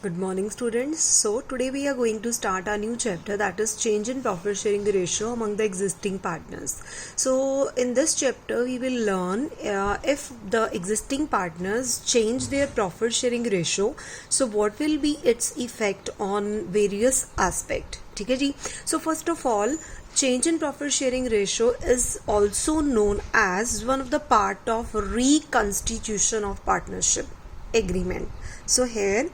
Good morning students. So today we are going to start our new chapter, that is change in profit sharing ratio among the existing partners. So in this chapter we will learn if the existing partners change their profit sharing ratio, so what will be its effect on various aspect. ठीक है जी. So first of all, change in profit sharing ratio is also known as one of the part of reconstitution of partnership agreement. So here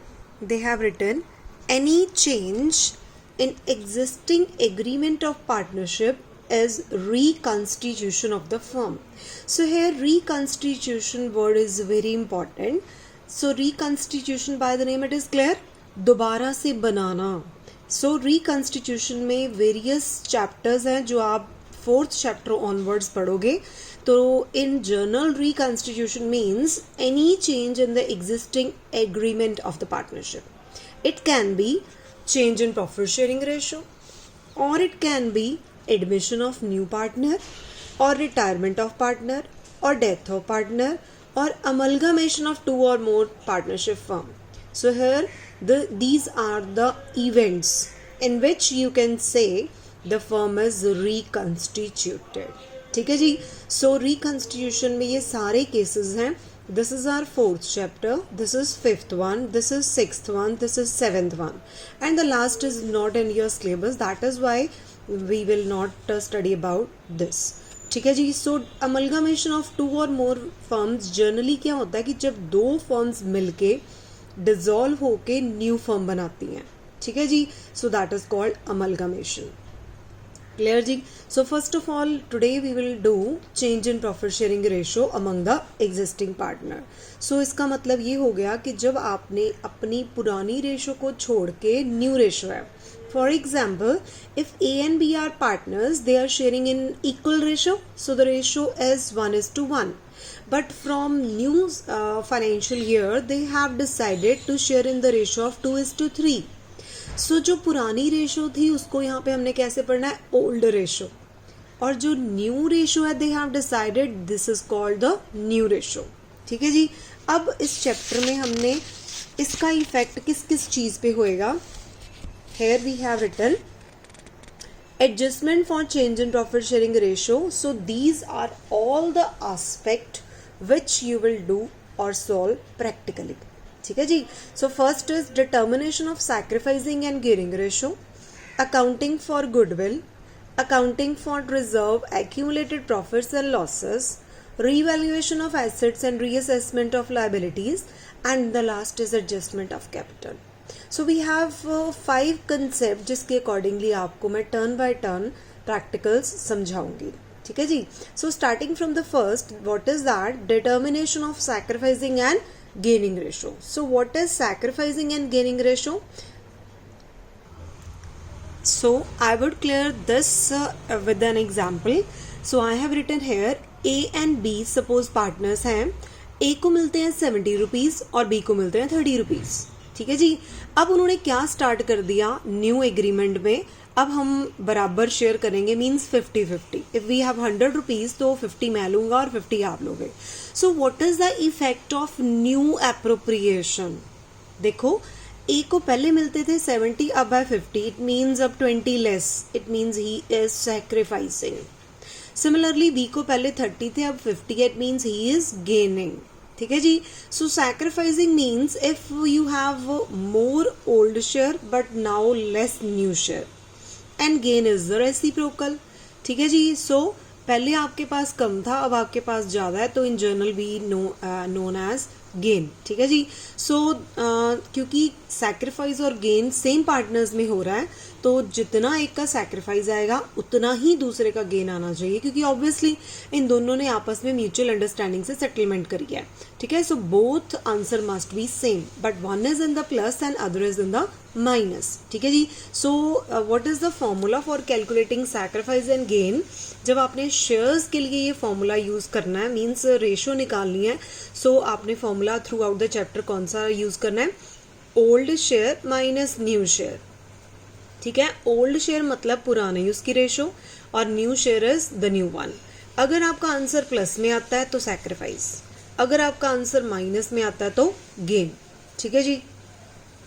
they have written any change in existing agreement of partnership is reconstitution of the firm. So here reconstitution word is very important. So reconstitution, by the name it is clear, दोबारा से बनाना. So reconstitution में various chapters हैं जो आप 4th chapter onwards पढ़ोगे. तो in general, reconstitution means any change in the existing agreement of the partnership. It can be change in profit sharing ratio, or it can be admission of new partner, or retirement of partner, or death of partner, or amalgamation of 2 or more partnership firm. So here these are the events in which you can say the firm is reconstituted. ठीक है जी. सो reconstitution में ये सारे cases हैं. This is our 4th chapter, this is 5th one, this is 6th one, this is 7th one, and the last is not in your syllabus. That is why we will not study about this. ठीक है जी. सो amalgamation of 2 और मोर firms, generally क्या होता है कि जब 2 firms मिलके डिसॉल्व होके न्यू फर्म बनाती हैं. ठीक है जी. So that is called amalgamation. Clear जी. So first of all, today we will do change in profit sharing ratio among the existing partner. So इसका मतलब ये हो गया कि जब आपने अपनी पुरानी रेशो को छोड़ के न्यू रेशो है. For example, if A and B are partners, they are sharing in equal ratio. So the ratio is 1:1. But from new financial year, they have decided to share in the ratio of 2:3. सो जो पुरानी ratio थी उसको यहाँ पे हमने कैसे पढ़ना है, ओल्ड रेशो, और जो न्यू रेशो है they have decided this is called the new ratio. ठीक है जी. अब इस चैप्टर में हमने इसका इफेक्ट किस किस चीज पे होएगा. Here we have written adjustment for change in profit sharing ratio. So these are all the aspect which you will do और सॉल्व प्रैक्टिकली. ठीक है जी. So first is determination of sacrificing and gaining ratio, accounting for goodwill, accounting for reserve accumulated profits and losses, revaluation of assets and reassessment of liabilities, and the last is adjustment of capital. So we have 5 concept जिसके accordingly आपको मैं turn by turn practicals समझाऊंगी. ठीक है जी. So starting from the first, what is that, determination of sacrificing and gaining ratio. So what is sacrificing and gaining ratio? So I would clear this with an example. So I have written here A and B, suppose partners हैं. A को मिलते हैं 70 rupees और B को मिलते हैं 30 rupees. ठीक है जी. अब उन्होंने क्या स्टार्ट कर दिया न्यू एग्रीमेंट में, अब हम बराबर शेयर करेंगे, means 50-50. If we have 100 rupees तो 50 मैं लूंगा और 50 आप लोगे. So what is the effect of new appropriation. देखो ए को पहले मिलते थे 70, अब है 50. इट मीन्स अब 20 less. It means he is sacrificing. Similarly B को पहले 30 थे, अब 50. It means he is gaining. ठीक है जी. So sacrificing means if you have more old share but now less new share, and gain is the reciprocal. ठीक है जी. सो पहले आपके पास कम था, अब आपके पास ज्यादा है, तो इन जनरल भी नोन एज गेन. ठीक है जी. सो क्योंकि सैक्रिफाइस और गेन सेम पार्टनर्स में हो रहा है, तो जितना एक का सैक्रिफाइस आएगा उतना ही दूसरे का गेन आना चाहिए, क्योंकि ऑब्वियसली इन दोनों ने आपस में म्यूचुअल अंडरस्टैंडिंग से सेटलमेंट करी है. ठीक है. So both answer must be same, but one is in the plus and other is in the minus. ठीक है जी. So what is the formula for calculating sacrifice and gain. जब आपने शेयर्स के लिए ये फॉर्मूला यूज करना है, मीन्स रेशो निकालनी है, सो आपने formula through out the chapter कौन सा यूज करना है, old share minus new share. ठीक है. ओल्ड शेयर मतलब पुराने उसकी रेशो, और new share is the new one. अगर आपका आंसर प्लस में आता है तो सैक्रिफाइस, अगर आपका आंसर माइनस में आता है तो गेन. ठीक है जी.